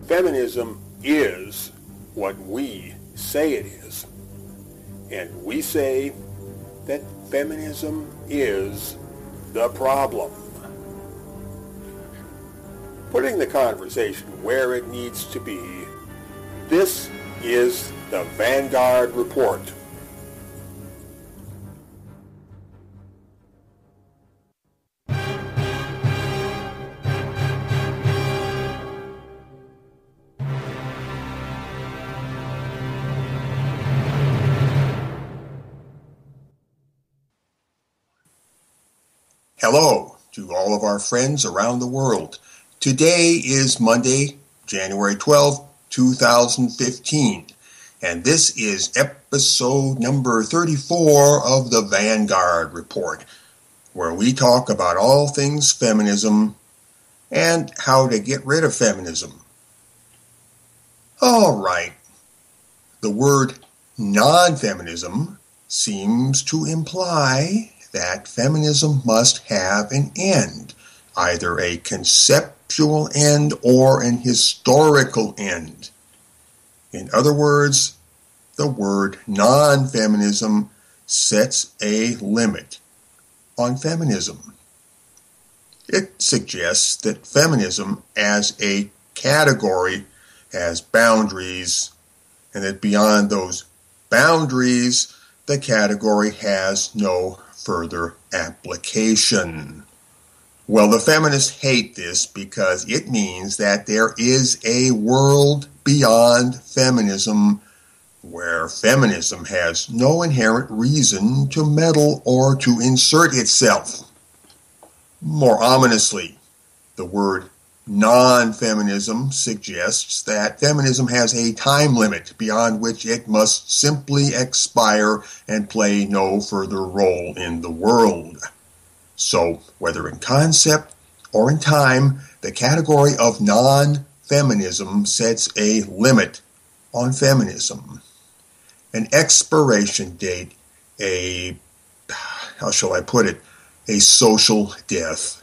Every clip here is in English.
Feminism is what we say it is. And we say that feminism is the problem. Putting the conversation where it needs to be, this is the Vanguard Report. Hello to all of our friends around the world. Today is Monday, January 12th, 2015, and this is episode number 34 of the Vanguard Report, where we talk about all things feminism and how to get rid of feminism. All right, the word non-feminism seems to imply that feminism must have an end, either a conceptual end or an historical end. In other words, the word non-feminism sets a limit on feminism. It suggests that feminism as a category has boundaries, and that beyond those boundaries, the category has no further application. Well, the feminists hate this because it means that there is a world beyond feminism where feminism has no inherent reason to meddle or to insert itself. More ominously, the word non-feminism suggests that feminism has a time limit beyond which it must simply expire and play no further role in the world. So, whether in concept or in time, the category of non-feminism sets a limit on feminism. An expiration date, a social death.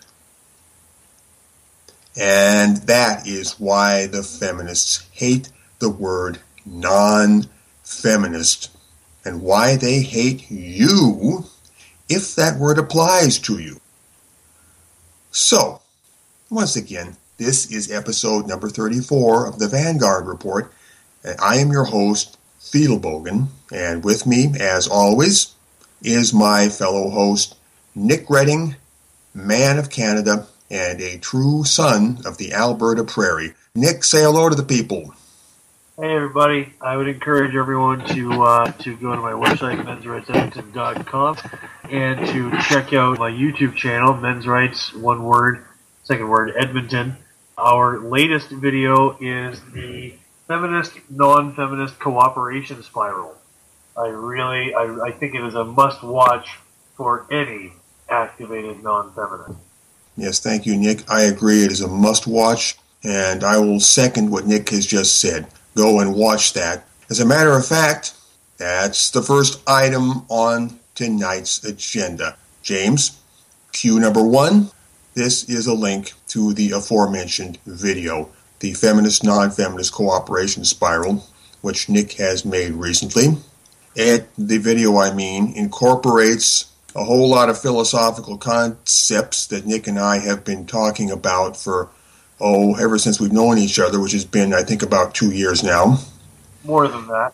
And that is why the feminists hate the word non-feminist, and why they hate you if that word applies to you. So, once again, this is episode number 34 of the Vanguard Report, and I am your host, Fiedelbogen, and with me, as always, is my fellow host, Nick Redding, man of Canada, and a true son of the Alberta Prairie. Nick, say hello to the people. Hey, everybody. I would encourage everyone to go to my website, mensrightsedmonton.com, and to check out my YouTube channel, Men's Rights, one word, second word, Edmonton. Our latest video is the feminist, non-feminist cooperation spiral. I think it is a must-watch for any activated non-feminist. Yes, thank you, Nick. I agree. It is a must-watch, and I will second what Nick has just said. Go and watch that. As a matter of fact, that's the first item on tonight's agenda. James, cue number 1. This is a link to the aforementioned video, the feminist, non-feminist cooperation spiral, which Nick has made recently. The video, incorporates a whole lot of philosophical concepts that Nick and I have been talking about for, ever since we've known each other, which has been, I think, about 2 years now. More than that.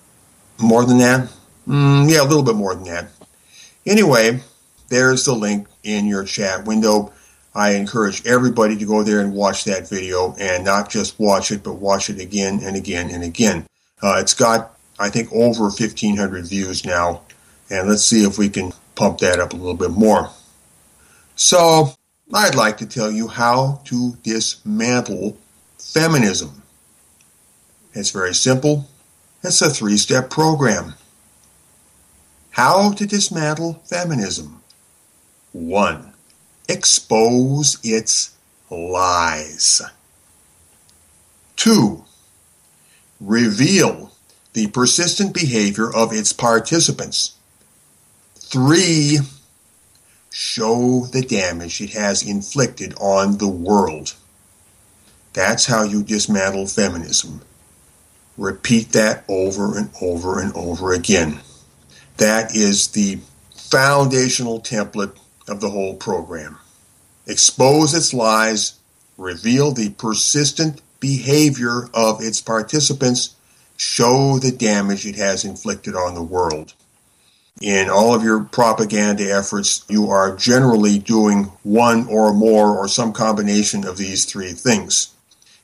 More than that? Yeah, a little bit more than that. Anyway, there's the link in your chat window. I encourage everybody to go there and watch that video, and not just watch it, but watch it again and again and again. It's got, I think, over 1,500 views now, and let's see if we can pump that up a little bit more. So, I'd like to tell you how to dismantle feminism. It's very simple. It's a 3-step program. How to dismantle feminism. 1. Expose its lies. 2. Reveal the persistent behavior of its participants. 3. Show the damage it has inflicted on the world. That's how you dismantle feminism. Repeat that over and over and over again. That is the foundational template of the whole program. Expose its lies, reveal the persistent behavior of its participants, show the damage it has inflicted on the world. In all of your propaganda efforts, you are generally doing one or more or some combination of these three things.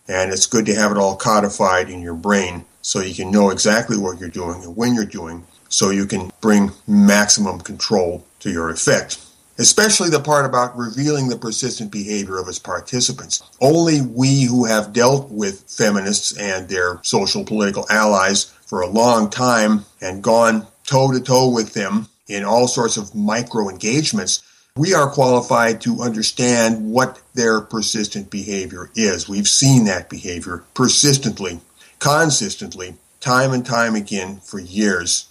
And it's good to have it all codified in your brain so you can know exactly what you're doing and when you're doing, so you can bring maximum control to your effect. Especially the part about revealing the persistent behavior of its participants. Only we who have dealt with feminists and their social political allies for a long time and gone toe-to-toe with them in all sorts of micro-engagements, we are qualified to understand what their persistent behavior is. We've seen that behavior persistently, consistently, time and time again for years.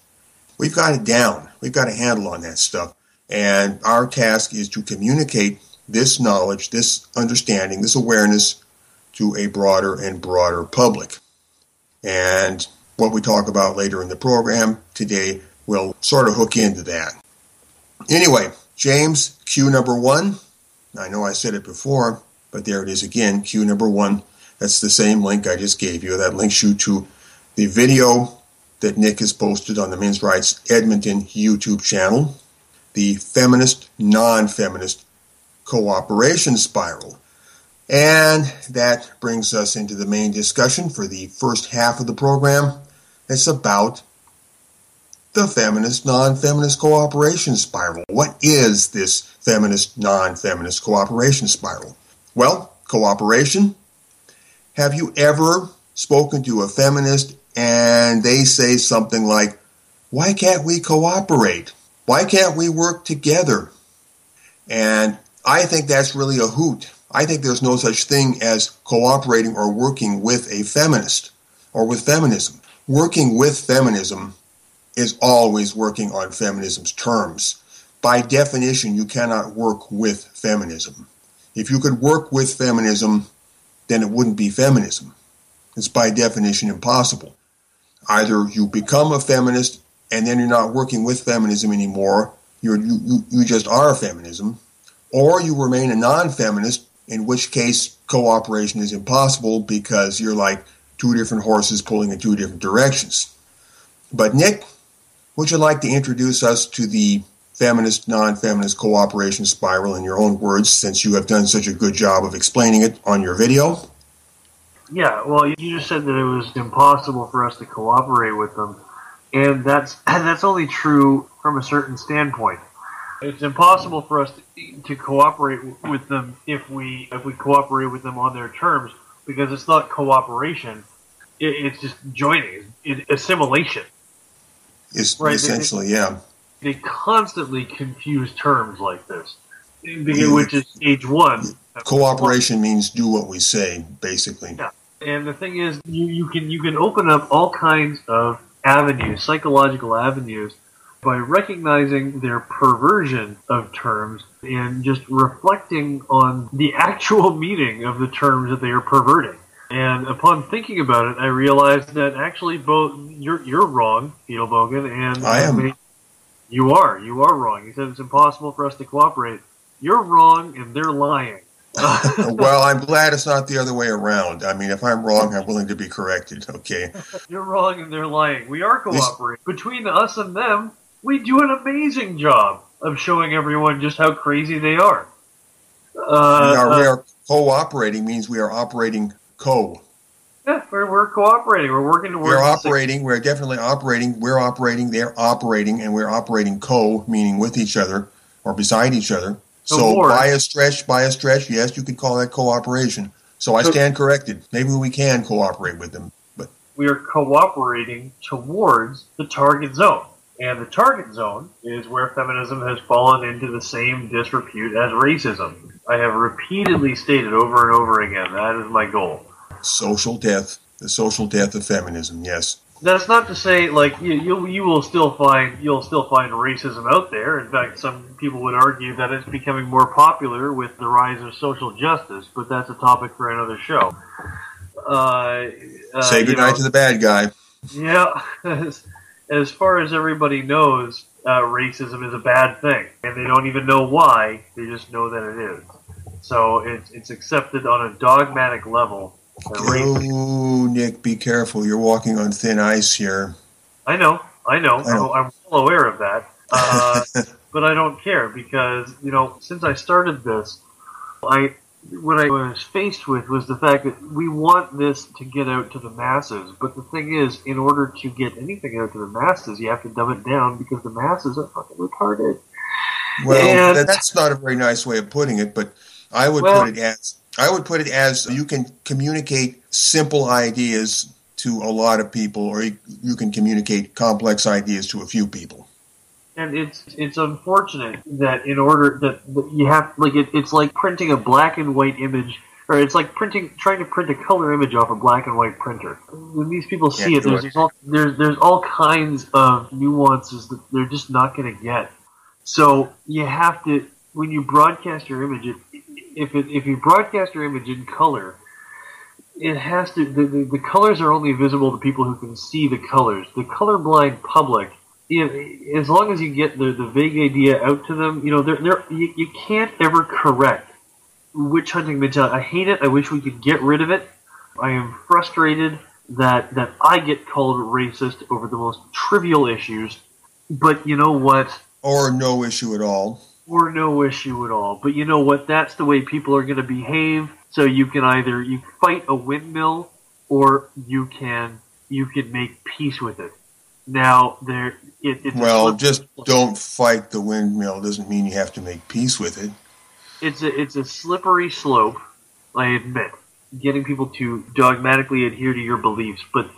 We've got it down. We've got a handle on that stuff. And our task is to communicate this knowledge, this understanding, this awareness to a broader and broader public. And what we talk about later in the program today will sort of hook into that. Anyway, James, cue number 1. I know I said it before, but there it is again, cue number 1. That's the same link I just gave you. That links you to the video that Nick has posted on the Men's Rights Edmonton YouTube channel, the feminist, non-feminist cooperation spiral. And that brings us into the main discussion for the first half of the program. It's about the feminist, non-feminist cooperation spiral. What is this feminist, non-feminist cooperation spiral? Well, cooperation. Have you ever spoken to a feminist and they say something like, why can't we cooperate? Why can't we work together? And I think that's really a hoot. I think there's no such thing as cooperating or working with a feminist or with feminism. Working with feminism is always working on feminism's terms. By definition, you cannot work with feminism. If you could work with feminism, then it wouldn't be feminism. It's by definition impossible. Either you become a feminist and then you're not working with feminism anymore, you just are feminism, or you remain a non-feminist, in which case cooperation is impossible because you're like two different horses pulling in two different directions. But Nick, would you like to introduce us to the feminist, non-feminist cooperation spiral in your own words, since you have done such a good job of explaining it on your video? Yeah, well, you just said that it was impossible for us to cooperate with them, and that's only true from a certain standpoint. It's impossible for us to cooperate with them if we cooperate with them on their terms, because it's not cooperation. It's just joining. It's assimilation. It's right? Essentially, yeah. They constantly confuse terms like this, which is stage one. Cooperation means do what we say, basically. Yeah. And the thing is, you can open up all kinds of avenues, psychological avenues, by recognizing their perversion of terms and just reflecting on the actual meaning of the terms that they are perverting. And upon thinking about it, I realized that actually both you're wrong, Beetle Bogan, and I am. You are wrong. You said it's impossible for us to cooperate. You're wrong, and they're lying. Well, I'm glad it's not the other way around. I mean, if I'm wrong, I'm willing to be corrected, okay? You're wrong, and they're lying. We are cooperating. Between us and them, we do an amazing job of showing everyone just how crazy they are. We are cooperating means we are operating co. Yeah, we're cooperating. We're working towards. We're operating. We're definitely operating. We're operating. They're operating, and we're operating co, meaning with each other or beside each other. So by a stretch, yes, you could call that cooperation. So I stand corrected. Maybe we can cooperate with them, but we are cooperating towards the target zone. And the target zone is where feminism has fallen into the same disrepute as racism. I have repeatedly stated over and over again, that is my goal. Social death, the social death of feminism, yes. That's not to say like you will still find racism out there. In fact, some people would argue that it's becoming more popular with the rise of social justice. But that's a topic for another show. Say goodnight to the bad guy. Yeah, as far as everybody knows, racism is a bad thing, and they don't even know why. They just know that it is. So it's accepted on a dogmatic level. Oh, Nick, be careful. You're walking on thin ice here. I know. I'm well aware of that. But I don't care because, since I started this, what I was faced with was the fact that we want this to get out to the masses. But the thing is, in order to get anything out to the masses, you have to dumb it down because the masses are fucking retarded. Well, that's not a very nice way of putting it, but I would put it as you can communicate simple ideas to a lot of people, or you can communicate complex ideas to a few people. And it's unfortunate that in order that you have it's like printing a black and white image, or it's like trying to print a color image off a black and white printer. When these people see it, there's all kinds of nuances that they're just not going to get. So you have to, when you broadcast your image, if you broadcast your image in color, it has to the colors are only visible to people who can see the colors. The colorblind public, as long as you get the vague idea out to them, you can't ever correct witch hunting mentality. I hate it. I wish we could get rid of it. I am frustrated that I get called racist over the most trivial issues. But you know what? Or no issue at all. Or no issue at all. But you know what? That's the way people are going to behave. So you can either fight a windmill, or you can make peace with it. Now just don't fight the windmill. Doesn't mean you have to make peace with it. It's a slippery slope. I admit, getting people to dogmatically adhere to your beliefs, but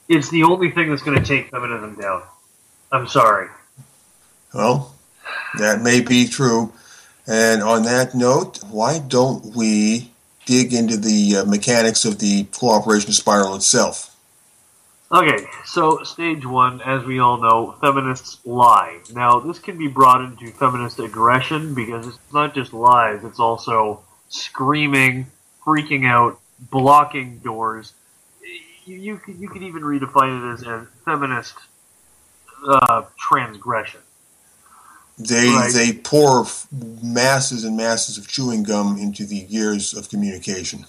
it's the only thing that's going to take feminism down. I'm sorry. Well, that may be true. And on that note, why don't we dig into the mechanics of the cooperation spiral itself? Okay, so stage one, as we all know, feminists lie. Now, this can be brought into feminist aggression because it's not just lies, it's also screaming, freaking out, blocking doors. You could even redefine it as a feminist transgression. They pour masses and masses of chewing gum into the gears of communication.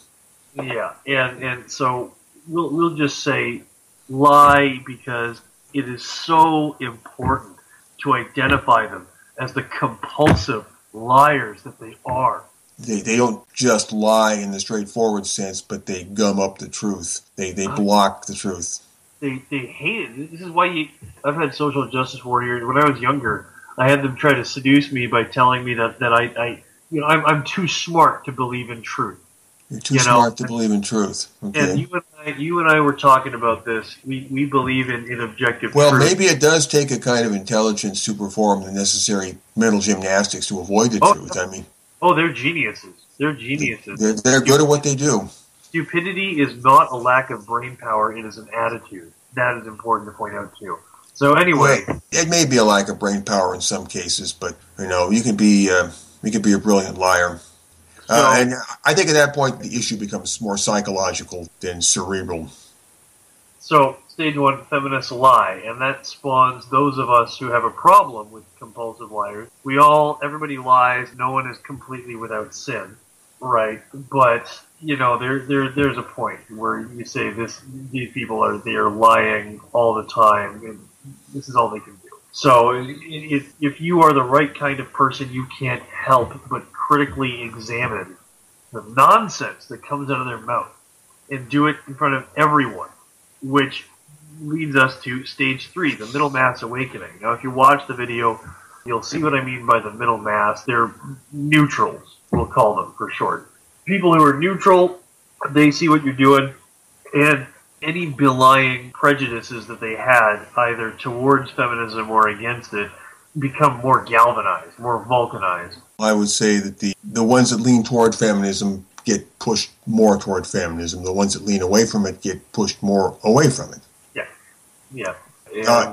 Yeah, and so we'll just say lie because it is so important to identify them as the compulsive liars that they are. They don't just lie in the straightforward sense, but they gum up the truth. They block the truth. They hate it. This is why I've had social justice warriors. When I was younger, I had them try to seduce me by telling me that I'm too smart to believe in truth. You're too smart to believe in truth. Okay. And you and I were talking about this. We believe in objective truth. Well, maybe it does take a kind of intelligence to perform the necessary mental gymnastics to avoid the truth. I mean, they're geniuses. They're geniuses. They're good at what they do. Stupidity is not a lack of brain power. It is an attitude. That is important to point out too. So anyway, it may be a lack of brain power in some cases, but you can be a brilliant liar. And I think at that point the issue becomes more psychological than cerebral. So stage one, feminists lie, and that spawns those of us who have a problem with compulsive liars. Everybody lies. No one is completely without sin, right? But there's a point where you say these people are lying all the time, and this is all they can do. So if you are the right kind of person, you can't help but critically examine the nonsense that comes out of their mouth and do it in front of everyone, which leads us to stage 3, the middle mass awakening. Now, if you watch the video, you'll see what I mean by the middle mass. They're neutrals, we'll call them for short. People who are neutral, they see what you're doing, and any belying prejudices that they had, either towards feminism or against it, become more galvanized, more vulcanized. I would say that the ones that lean toward feminism get pushed more toward feminism. The ones that lean away from it get pushed more away from it. Yeah.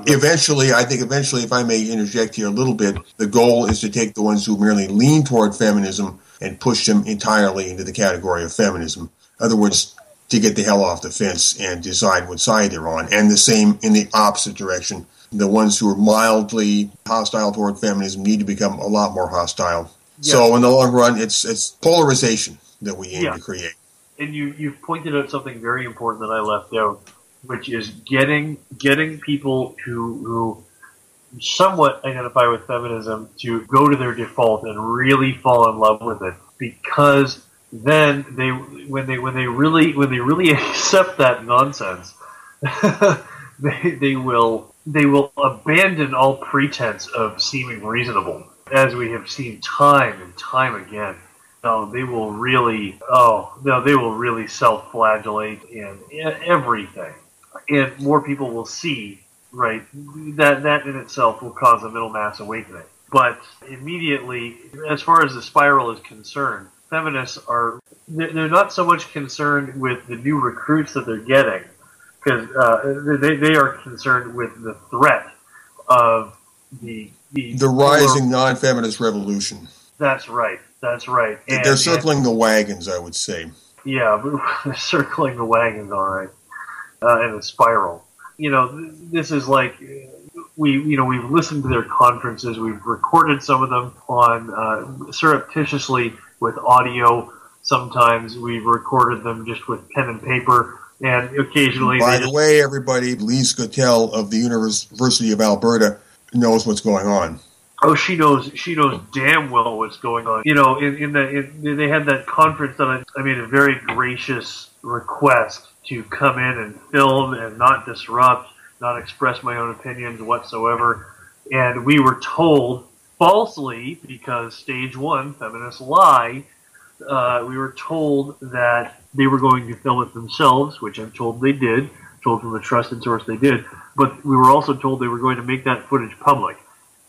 Eventually, if I may interject here a little bit, the goal is to take the ones who merely lean toward feminism and push them entirely into the category of feminism. In other words, to get the hell off the fence and decide what side they're on. And the same in the opposite direction. The ones who are mildly hostile toward feminism need to become a lot more hostile. Yeah. So in the long run, it's polarization that we aim to create. And you've pointed out something very important that I left out, which is getting people who somewhat identify with feminism to go to their default and really fall in love with it, because then when they really accept that nonsense, they will abandon all pretense of seeming reasonable, as we have seen time and time again. They will really self-flagellate in everything. And more people will see, right, that in itself will cause a middle mass awakening. But immediately, as far as the spiral is concerned, feminists they're not so much concerned with the new recruits that they're getting, because they are concerned with the threat of the rising non-feminist revolution. That's right. And they're circling the wagons, I would say. Yeah, they're circling the wagons, all right. In a spiral. This is like we've listened to their conferences. We've recorded some of them on surreptitiously with audio. Sometimes we've recorded them just with pen and paper, and occasionally. By the way, everybody, Lise Gottel of the University of Alberta knows what's going on. Oh, she knows damn well what's going on. They had that conference that I made a very gracious request to come in and film and not disrupt, not express my own opinions whatsoever. And we were told, falsely, because stage one, feminists lie, we were told that they were going to film it themselves, which I'm told they did, told from a trusted source they did, but we were also told they were going to make that footage public.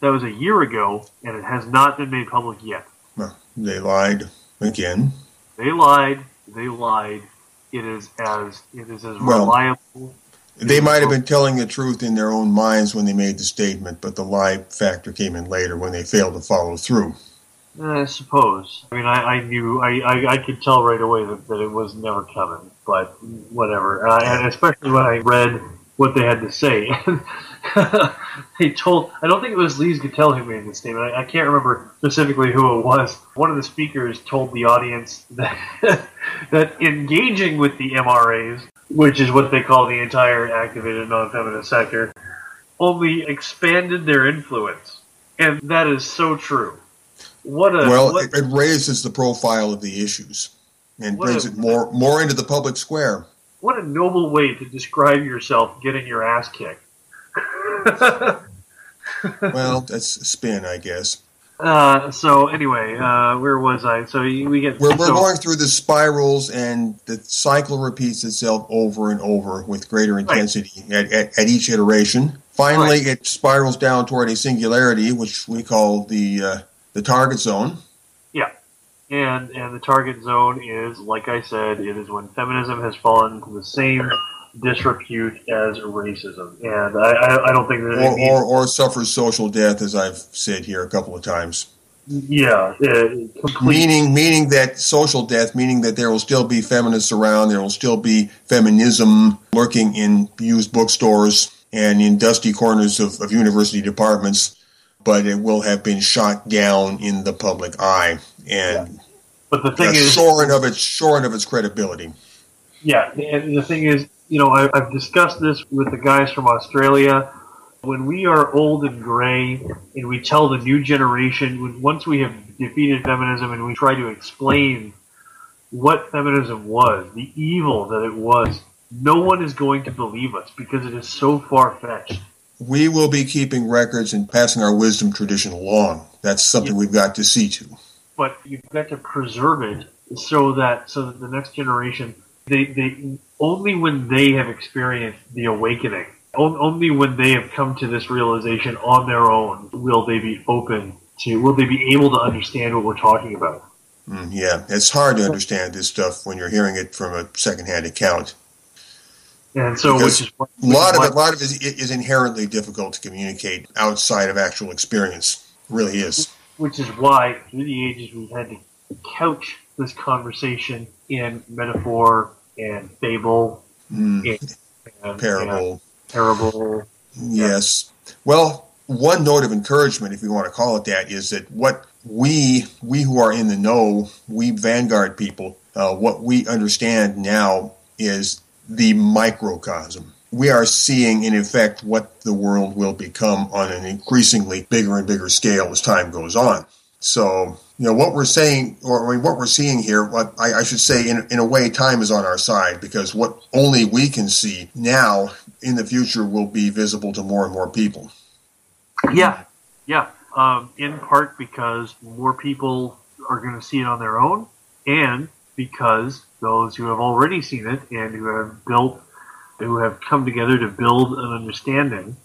That was a year ago, and it has not been made public yet. Well, they lied again. They lied. It is as reliable. They might have been telling the truth in their own minds when they made the statement, but the lie factor came in later when they failed to follow through. I suppose. I mean, I knew, I could tell right away that it was never coming, but whatever. And especially when I read what they had to say. I don't think it was Lise Gottel who made the statement. I can't remember specifically who it was. One of the speakers told the audience that that engaging with the MRAs, which is what they call the entire activated non-feminist sector, only expanded their influence. And that is so true. It raises the profile of the issues and brings it more into the public square. What a noble way to describe yourself getting your ass kicked. Well, that's a spin, I guess. So anyway, where was I? So we're going through the spirals, and the cycle repeats itself over and over with greater intensity at each iteration. Finally, it spirals down toward a singularity, which we call the target zone. Yeah, and the target zone is, like I said, it is when feminism has fallen into the same disrepute as racism, and I don't think that or suffers social death, as I've said here a couple of times. Yeah, meaning that social death, meaning that there will still be feminists around, there will still be feminism lurking in used bookstores and in dusty corners of university departments, but it will have been shot down in the public eye, and but the thing is, shorn of its credibility. Yeah, and the thing is, I've discussed this with the guys from Australia. When we are old and gray and we tell the new generation, once we have defeated feminism and we try to explain what feminism was, the evil that it was, no one is going to believe us because it is so far-fetched. We will be keeping records and passing our wisdom tradition along. That's something we've got to see to. But you've got to preserve it so that the next generation, they only when they have experienced the awakening, only when they have come to this realization on their own, will they be able to understand what we're talking about. Yeah, it's hard to understand this stuff when you're hearing it from a secondhand account. And so, Because a a lot of it is inherently difficult to communicate outside of actual experience. It really is. Which is why, through the ages, we've had to couch this conversation in metaphor and fable and Parable. parable. Yes. Well, one note of encouragement, if we want to call it that, is that what we who are in the know, we Vanguard people, what we understand now is the microcosm. We are seeing, in effect, what the world will become on an increasingly bigger and bigger scale as time goes on. So, what we're saying, or what we're seeing here, what I should say, in a way, time is on our side, because what only we can see now in the future will be visible to more and more people. Yeah. In part because more people are going to see it on their own, and because those who have already seen it and who have come together to build an understanding,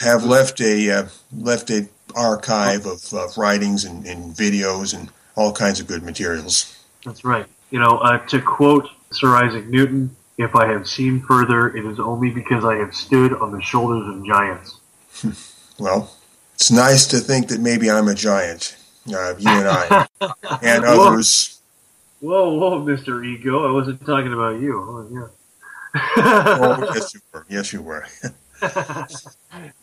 have left a archive of writings and videos and all kinds of good materials. That's right. To quote Sir Isaac Newton, "If I have seen further, it is only because I have stood on the shoulders of giants." Well, it's nice to think that maybe I'm a giant, you and I, and others. Whoa, Mr. Ego! I wasn't talking about you. Oh, yeah. Oh, yes, you were.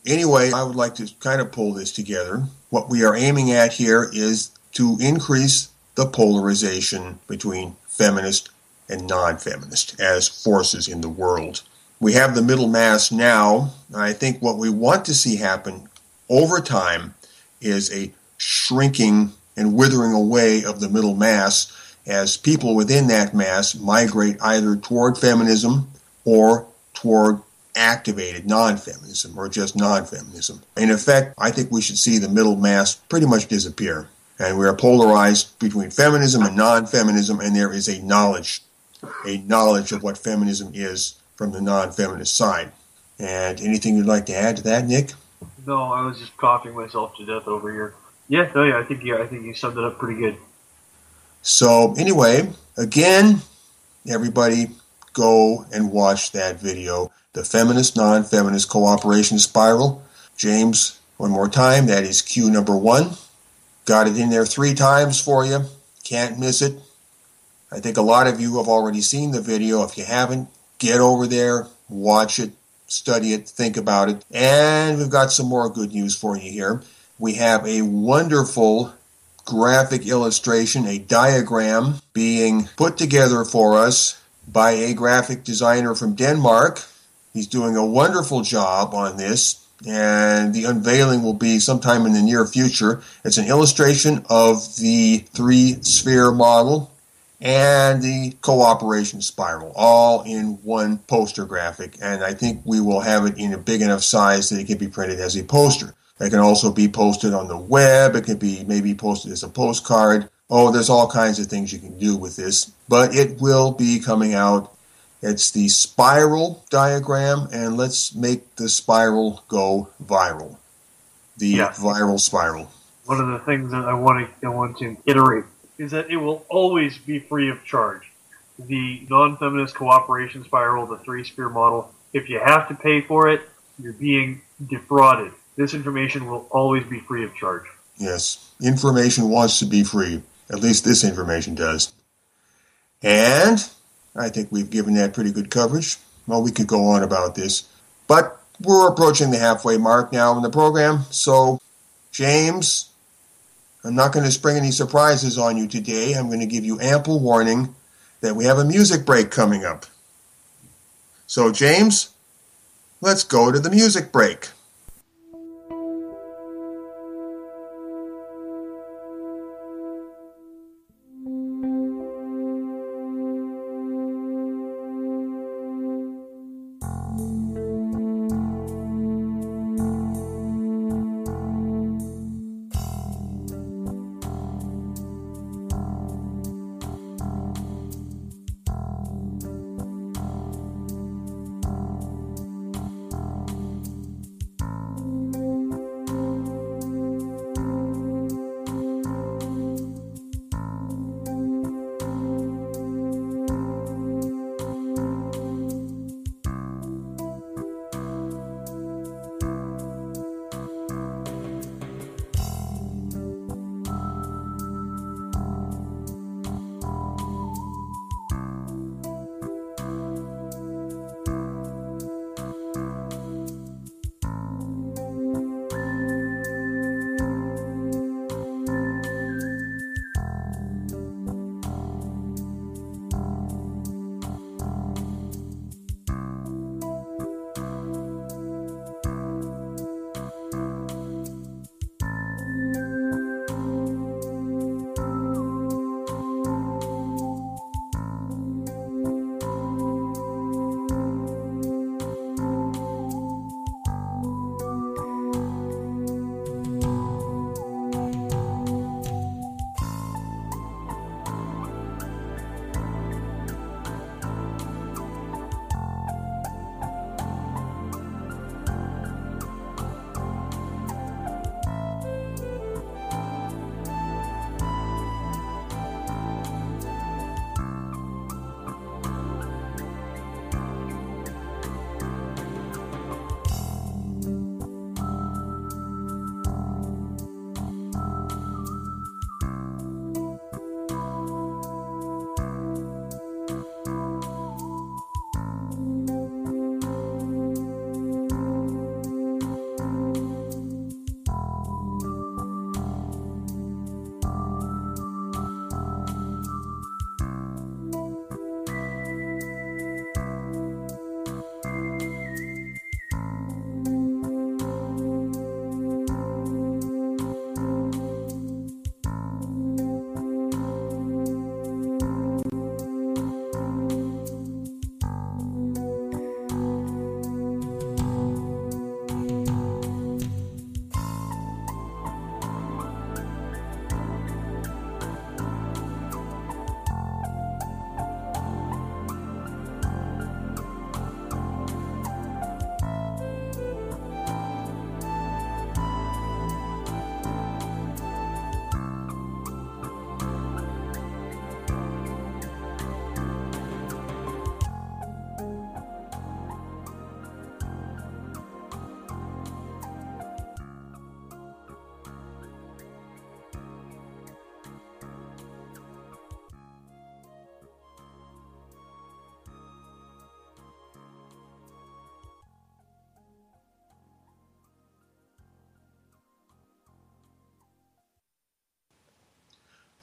Anyway, I would like to kind of pull this together. What we are aiming at here is to increase the polarization between feminist and non-feminist as forces in the world. We have the middle mass now. I think what we want to see happen over time is a shrinking and withering away of the middle mass as people within that mass migrate either toward feminism or toward activated non-feminism or just non-feminism. In effect, I think we should see the middle mass pretty much disappear. And we are polarized between feminism and non-feminism, and there is a knowledge of what feminism is from the non-feminist side. And anything you'd like to add to that, Nick? No, I was just coughing myself to death over here. Yeah, I think you summed it up pretty good. So anyway, again, everybody go and watch that video, The Feminist Non-Feminist Cooperation Spiral. James, one more time, that is cue number 1. Got it in there 3 times for you. Can't miss it. I think a lot of you have already seen the video. If you haven't, get over there, watch it, study it, think about it. And we've got some more good news for you here. We have a wonderful graphic illustration, a diagram being put together for us by a graphic designer from Denmark. He's doing a wonderful job on this, and the unveiling will be sometime in the near future. It's an illustration of the 3-sphere model and the cooperation spiral, all in one poster graphic, and I think we will have it in a big enough size that it can be printed as a poster. It can also be posted on the web. It can be maybe posted as a postcard. Oh, there's all kinds of things you can do with this, but it will be coming out. It's the spiral diagram, and let's make the spiral go viral. The viral spiral. One of the things that I want to iterate is that it will always be free of charge. The non-feminist cooperation spiral, the 3-sphere model, if you have to pay for it, you're being defrauded. This information will always be free of charge. Yes, information wants to be free. At least this information does. And I think we've given that pretty good coverage. Well, we could go on about this, but we're approaching the halfway mark now in the program. So, James, I'm not going to spring any surprises on you today. I'm going to give you ample warning that we have a music break coming up. So, James, let's go to the music break.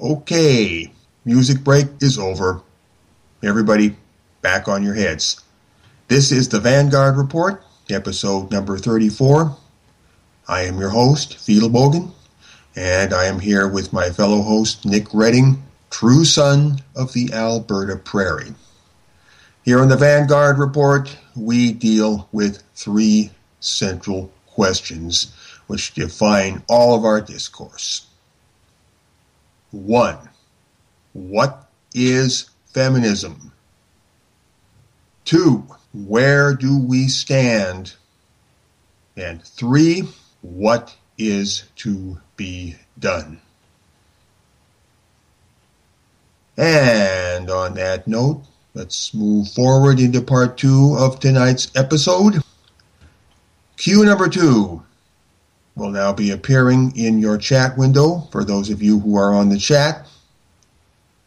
Okay, music break is over. Everybody, back on your heads. This is the Vanguard Report, episode number 34. I am your host, Fiedel Bogan, and I am here with my fellow host, Nick Redding, true son of the Alberta Prairie. Here on the Vanguard Report, we deal with three central questions which define all of our discourse. 1. What is feminism? 2. Where do we stand? And 3. What is to be done? And on that note, let's move forward into part 2 of tonight's episode. Cue number 2 will now be appearing in your chat window for those of you who are on the chat.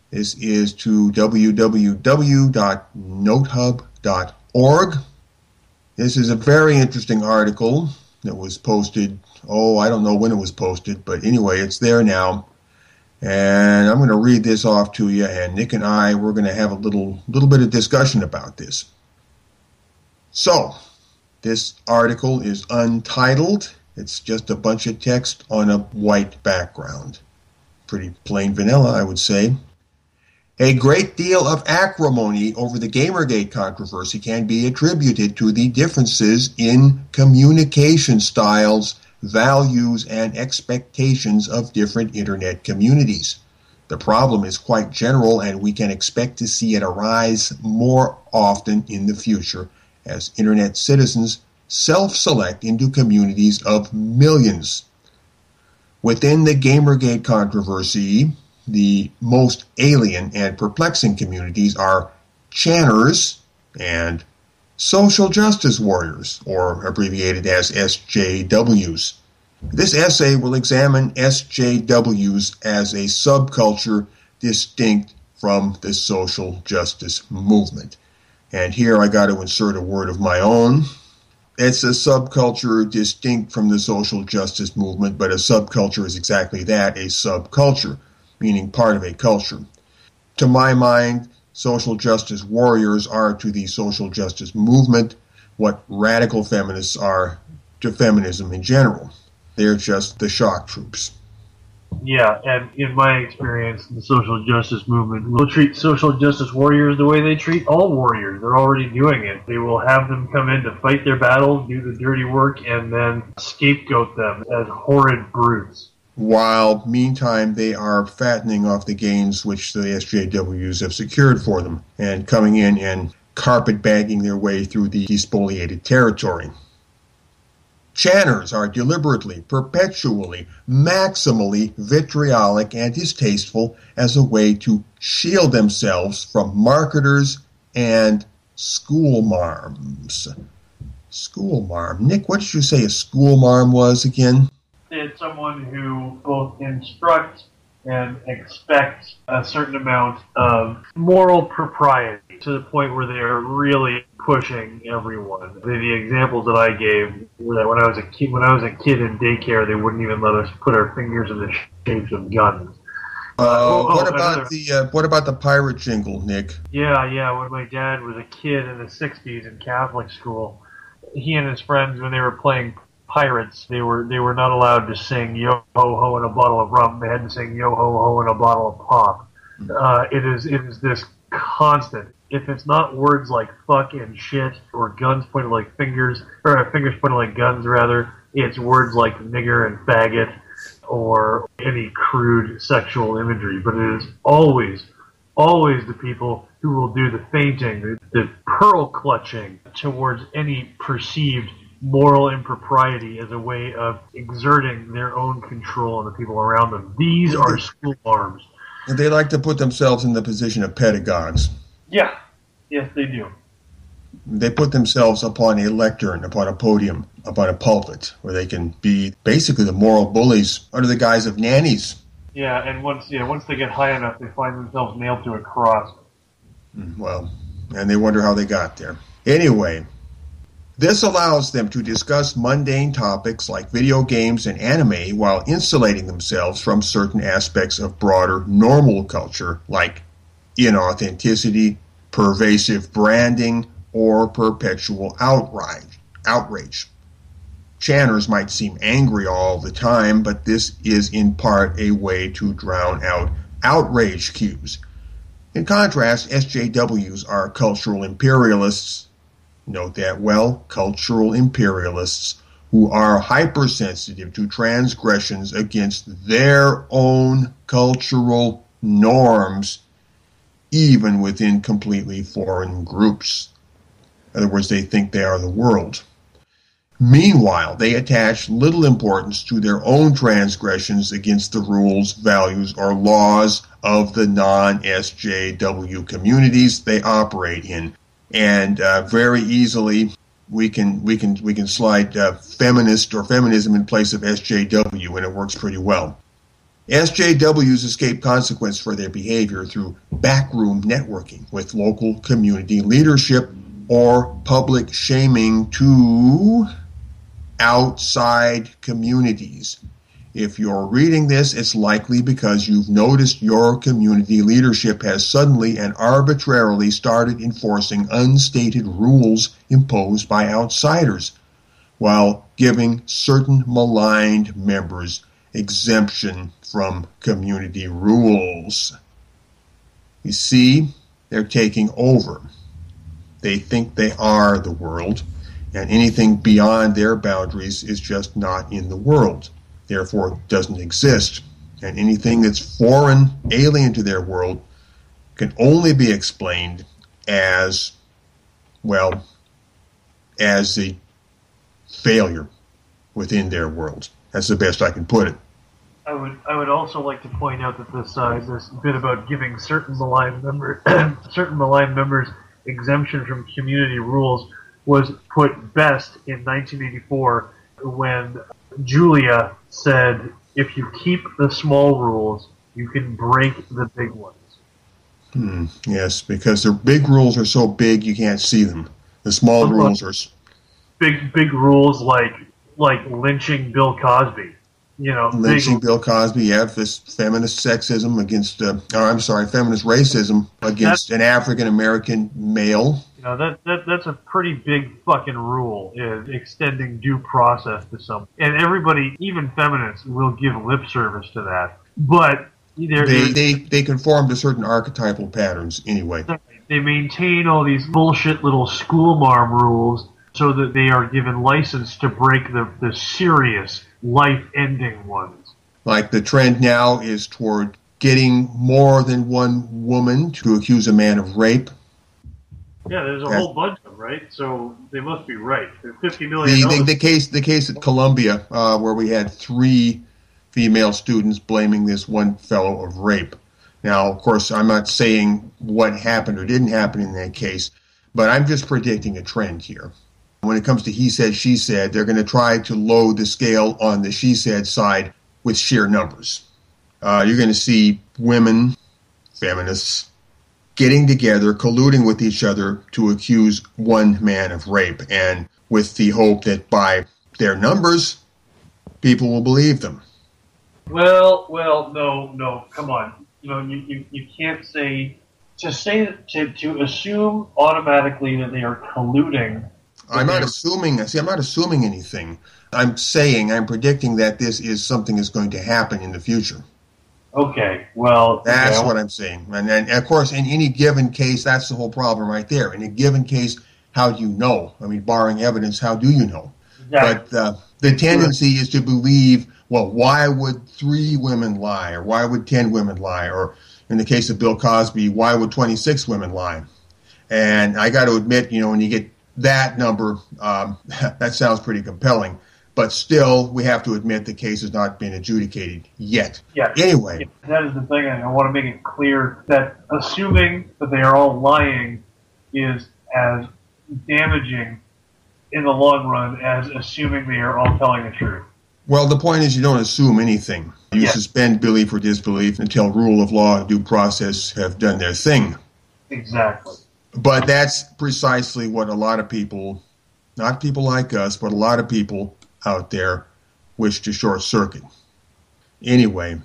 This is to www.notehub.org. This is a very interesting article that was posted, I don't know when it was posted, but anyway, it's there now. And I'm going to read this off to you, and Nick and I, we're going to have a little bit of discussion about this. So, this article is untitled. It's just a bunch of text on a white background. Pretty plain vanilla, I would say. A great deal of acrimony over the Gamergate controversy can be attributed to the differences in communication styles, values, and expectations of different Internet communities. The problem is quite general, and we can expect to see it arise more often in the future as Internet citizens self-select into communities of millions. Within the Gamergate controversy, the most alien and perplexing communities are channers and social justice warriors, or abbreviated as SJWs. This essay will examine SJWs as a subculture distinct from the social justice movement. And here I got to insert a word of my own. It's a subculture distinct from the social justice movement, but a subculture is exactly that, a subculture, meaning part of a culture. To my mind, social justice warriors are to the social justice movement what radical feminists are to feminism in general. They're just the shock troops. Yeah, and in my experience, the social justice movement will treat social justice warriors the way they treat all warriors. They're already doing it. They will have them come in to fight their battles, do the dirty work, and then scapegoat them as horrid brutes. While, meantime, they are fattening off the gains which the SJWs have secured for them, and coming in and carpetbagging their way through the despoliated territory. Channers are deliberately, perpetually, maximally vitriolic and distasteful as a way to shield themselves from marketers and schoolmarms. Schoolmarm. Nick, what did you say a schoolmarm was again? It's someone who both instructs and expects a certain amount of moral propriety to the point where they are really pushing everyone. The examples that I gave were that when I was a kid in daycare, they wouldn't even let us put our fingers in the shapes of guns. What about the pirate jingle, Nick? Yeah. When my dad was a kid in the '60s in Catholic school, he and his friends, when they were playing pirates, they were not allowed to sing yo ho ho in a bottle of rum. They had to sing yo ho ho in a bottle of pop. It is this constant. If it's not words like fuck and shit, or guns pointed like fingers, or fingers pointed like guns rather, it's words like nigger and faggot, or any crude sexual imagery. But it is always the people who will do the fainting, the pearl clutching towards any perceived moral impropriety as a way of exerting their own control on the people around them. These are school arms. And they like to put themselves in the position of pedagogues. Yeah. Yes, they do. They put themselves upon a lectern, upon a podium, upon a pulpit, where they can be basically the moral bullies under the guise of nannies. Yeah, and once they get high enough, they find themselves nailed to a cross. Well, and they wonder how they got there. Anyway, This allows them to discuss mundane topics like video games and anime while insulating themselves from certain aspects of broader normal culture like inauthenticity, pervasive branding, or perpetual outrage. Channers might seem angry all the time, but this is in part a way to drown out outrage cues. In contrast, SJWs are cultural imperialists. Note that well, cultural imperialists who are hypersensitive to transgressions against their own cultural norms, even within completely foreign groups. In other words, they think they are the world. Meanwhile, they attach little importance to their own transgressions against the rules, values, or laws of the non-SJW communities they operate in. And very easily, we can slide feminist or feminism in place of SJW, and it works pretty well. SJWs escape consequence for their behavior through backroom networking with local community leadership or public shaming to outside communities. If you're reading this, it's likely because you've noticed your community leadership has suddenly and arbitrarily started enforcing unstated rules imposed by outsiders, while giving certain maligned members exemption from community rules. You see, they're taking over. They think they are the world, and anything beyond their boundaries is just not in the world. Therefore, doesn't exist. And anything that's foreign, alien to their world, can only be explained as, well, as a failure within their world. That's the best I can put it. I would also like to point out that this bit about giving certain maligned members exemption from community rules was put best in 1984 when Julia said, "If you keep the small rules, you can break the big ones." Yes, because the big rules are so big you can't see them. The small rules are big rules like lynching Bill Cosby. Lynching Bill Cosby. You have this feminist sexism against, feminist racism against an African American male. That's a pretty big fucking rule, is extending due process to someone. And everybody, even feminists, will give lip service to that. But they conform to certain archetypal patterns anyway. They maintain all these bullshit little schoolmarm rules so that they are given license to break the serious, life-ending ones. Like the trend now is toward getting more than one woman to accuse a man of rape. Yeah, there's a whole bunch of them, right? So they must be right. There's 50 million. The case at Columbia, where we had 3 female students blaming this one fellow of rape. Now, of course, I'm not saying what happened or didn't happen in that case, but I'm just predicting a trend here. When it comes to he said, she said, they're going to try to load the scale on the she said side with sheer numbers. You're going to see women, feminists, getting together, colluding with each other to accuse one man of rape, and with the hope that by their numbers, people will believe them. Well, no, come on. You can't say to assume automatically that they are colluding. I'm not assuming anything. I'm predicting that this is something that's going to happen in the future. Okay, well... That's what I'm saying. And then, of course, in any given case, that's the whole problem right there. In a given case, how do you know? I mean, barring evidence, how do you know? Exactly. But the tendency is to believe, well, why would 3 women lie? Or why would 10 women lie? Or in the case of Bill Cosby, why would 26 women lie? And I got to admit, when you get that number, that sounds pretty compelling. But still, we have to admit the case has not been adjudicated yet. Yeah. Anyway. Yeah, that is the thing, and I want to make it clear that assuming that they are all lying is as damaging in the long run as assuming they are all telling the truth. Well, the point is you don't assume anything. You suspend belief or disbelief until rule of law and due process have done their thing. Exactly. But that's precisely what a lot of people not people like us, but a lot of people out there wish to short circuit. Anyway,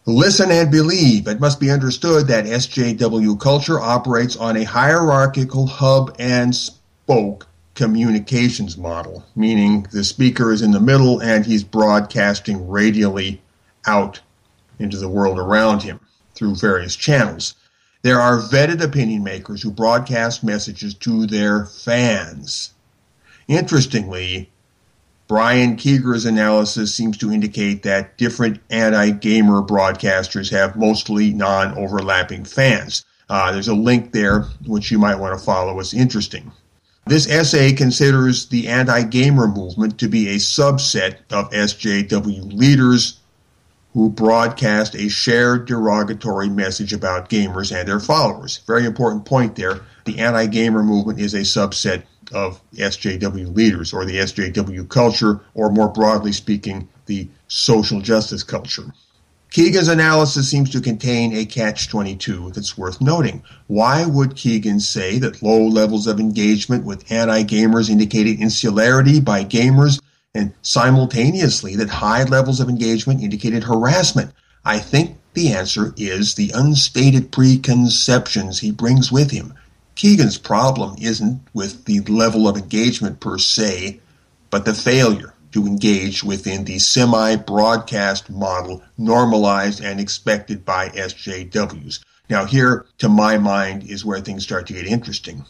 listen and believe. It must be understood that SJW culture operates on a hierarchical hub and spoke communications model, meaning the speaker is in the middle and he's broadcasting radially out into the world around him through various channels. There are vetted opinion makers who broadcast messages to their fans. Interestingly, Brian Keeger's analysis seems to indicate that different anti-gamer broadcasters have mostly non-overlapping fans. There's a link there which you might want to follow. It's interesting. This essay considers the anti-gamer movement to be a subset of SJW leaders who broadcast a shared derogatory message about gamers and their followers. Very important point there. The anti-gamer movement is a subset of SJW leaders, or the SJW culture, or more broadly speaking, the social justice culture. Keegan's analysis seems to contain a catch-22 that's worth noting. Why would Keegan say that low levels of engagement with anti-gamers indicated insularity by gamers, and simultaneously that high levels of engagement indicated harassment? I think the answer is the unstated preconceptions he brings with him. Keegan's problem isn't with the level of engagement per se, but the failure to engage within the semi-broadcast model normalized and expected by SJWs. Now here, to my mind, is where things start to get interesting.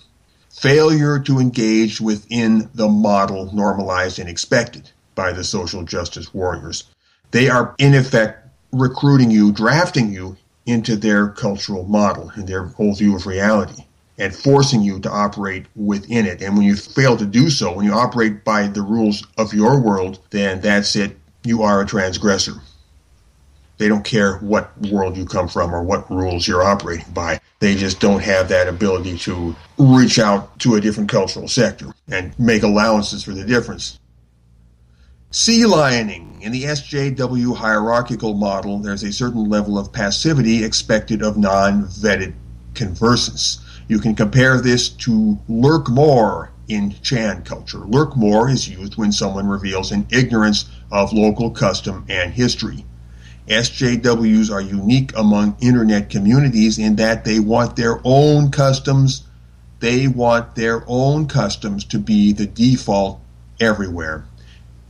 Failure to engage within the model normalized and expected by the social justice warriors. They are, in effect, recruiting you, drafting you into their cultural model and their whole view of reality, and forcing you to operate within it. And when you fail to do so, when you operate by the rules of your world, then that's it. You are a transgressor. They don't care what world you come from or what rules you're operating by. They just don't have that ability to reach out to a different cultural sector and make allowances for the difference. Sea lioning. In the SJW hierarchical model, there's a certain level of passivity expected of non-vetted conversants. You can compare this to lurk more in Chan culture. Lurk more is used when someone reveals an ignorance of local custom and history. SJWs are unique among internet communities in that they want their own customs. They want their own customs to be the default everywhere.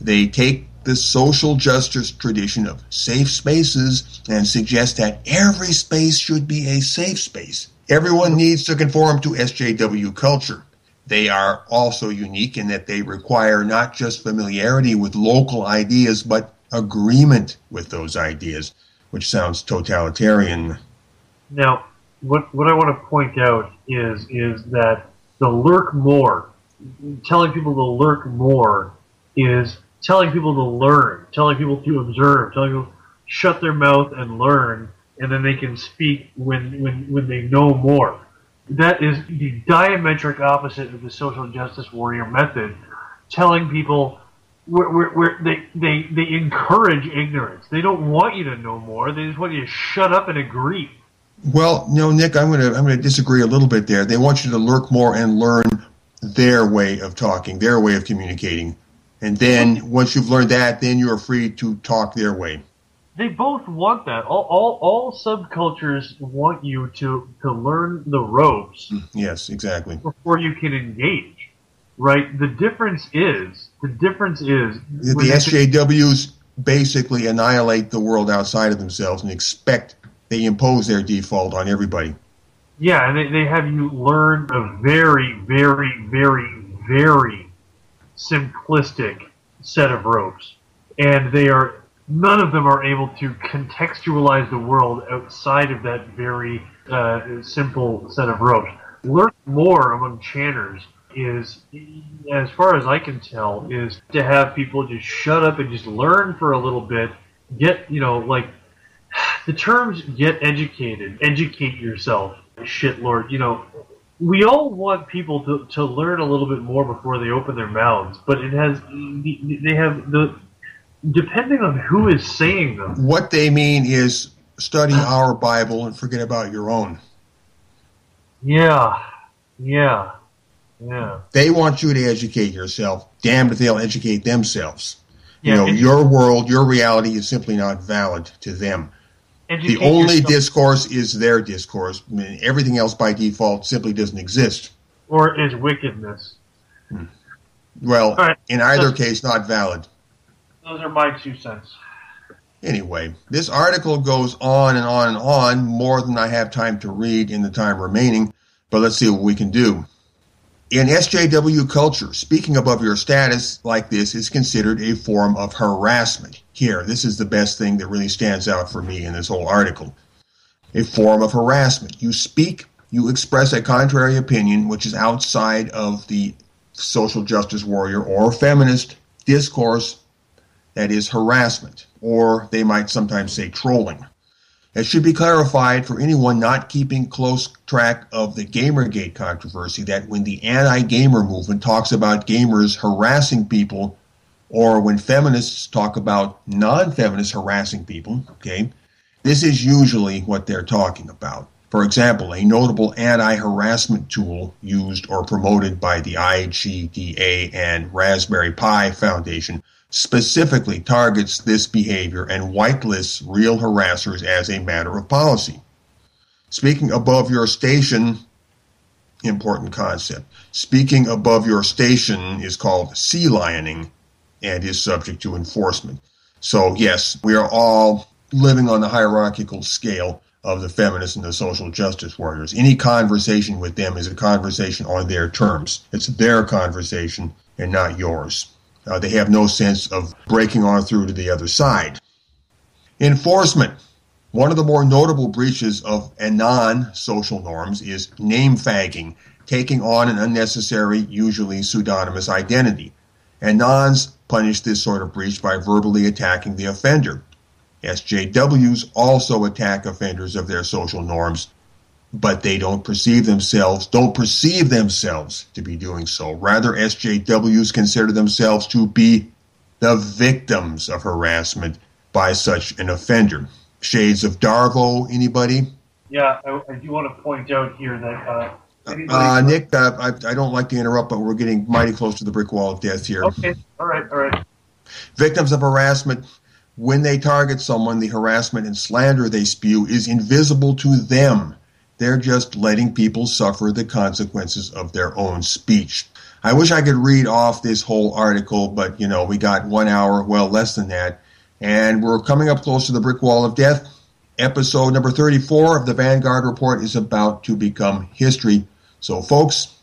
They take the social justice tradition of safe spaces and suggest that every space should be a safe space. Everyone needs to conform to SJW culture. They are also unique in that they require not just familiarity with local ideas, but agreement with those ideas, which sounds totalitarian. Now, what I want to point out is that the lurk more, telling people to lurk more, is telling people to learn, telling people to observe, telling people to shut their mouth and learn, and then they can speak when they know more. That is the diametric opposite of the social justice warrior method, telling people where they encourage ignorance. They don't want you to know more. They just want you to shut up and agree. Well, no, Nick, I'm going to disagree a little bit there. They want you to lurk more and learn their way of talking, their way of communicating. And then once you've learned that, then you're free to talk their way. They both want that. All subcultures want you to learn the ropes. Yes, exactly. Before you can engage, right? The difference is the SJWs basically annihilate the world outside of themselves and they impose their default on everybody. Yeah, and they have you learn a very, very, very, very simplistic set of ropes, and none of them are able to contextualize the world outside of that very simple set of ropes. Lurk more among channers is, as far as I can tell, is to have people just shut up and just learn for a little bit. Get, like the terms get educated, educate yourself, shit lord, we all want people to learn a little bit more before they open their mouths, but depending on who is saying them. What they mean is study our Bible and forget about your own. Yeah. Yeah. They want you to educate yourself. Damned if they'll educate themselves. Yeah, Your world, your reality is simply not valid to them. The only discourse is their discourse. I mean, everything else by default simply doesn't exist. Or is wickedness. Well, right. In either case, not valid. Those are my 2 cents. Anyway, this article goes on and on and on, more than I have time to read in the time remaining, but let's see what we can do. In SJW culture, speaking above your status like this is considered a form of harassment. Here, this is the best thing that really stands out for me in this whole article. A form of harassment. You speak, you express a contrary opinion which is outside of the social justice warrior or feminist discourse. That is harassment, or they might sometimes say trolling. It should be clarified for anyone not keeping close track of the Gamergate controversy that when the anti-gamer movement talks about gamers harassing people, or when feminists talk about non-feminists harassing people, okay, this is usually what they're talking about. For example, a notable anti-harassment tool used or promoted by the IGDA and Raspberry Pi Foundation specifically targets this behavior and whitelists real harassers as a matter of policy. Speaking above your station, important concept. Speaking above your station is called sea lioning and is subject to enforcement. So yes, we are all living on the hierarchical scale of the feminists and the social justice warriors. Any conversation with them is a conversation on their terms. It's their conversation and not yours. They have no sense of breaking on through to the other side. Enforcement. One of the more notable breaches of anon-social norms is name-fagging, taking on an unnecessary, usually pseudonymous identity. Anons punish this sort of breach by verbally attacking the offender. SJWs also attack offenders of their social norms, but they don't perceive themselves to be doing so. Rather, SJWs consider themselves to be the victims of harassment by such an offender. Shades of Darvo, anybody? Yeah, I do want to point out here that... Nick, I don't like to interrupt, but we're getting mighty close to the brick wall of death here. Okay, all right. Victims of harassment, when they target someone, the harassment and slander they spew is invisible to them. They're just letting people suffer the consequences of their own speech. I wish I could read off this whole article, but, we got 1 hour, well, less than that. And we're coming up close to the brick wall of death. Episode number 34 of the Vanguard Report is about to become history. So, folks,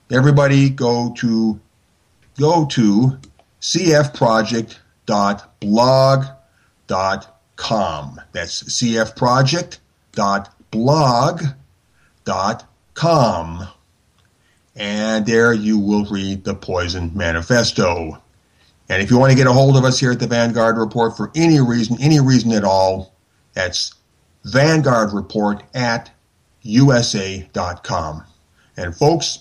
everybody go to cfproject.blog.com. That's cfproject.blog.com, and there you will read the Poison Manifesto. And if you want to get a hold of us here at the Vanguard Report for any reason at all, that's vanguardreport@usa.com. And folks,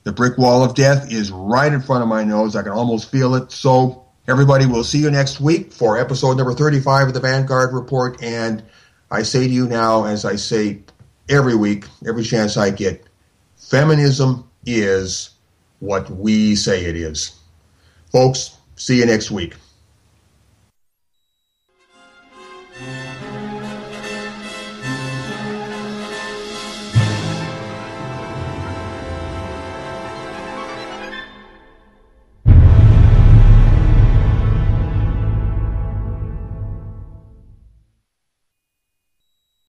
the brick wall of death is right in front of my nose. I can almost feel it. So everybody, we'll see you next week for episode number 35 of the Vanguard Report. And I say to you now, as I say every week, every chance I get, feminism is what we say it is. Folks, see you next week.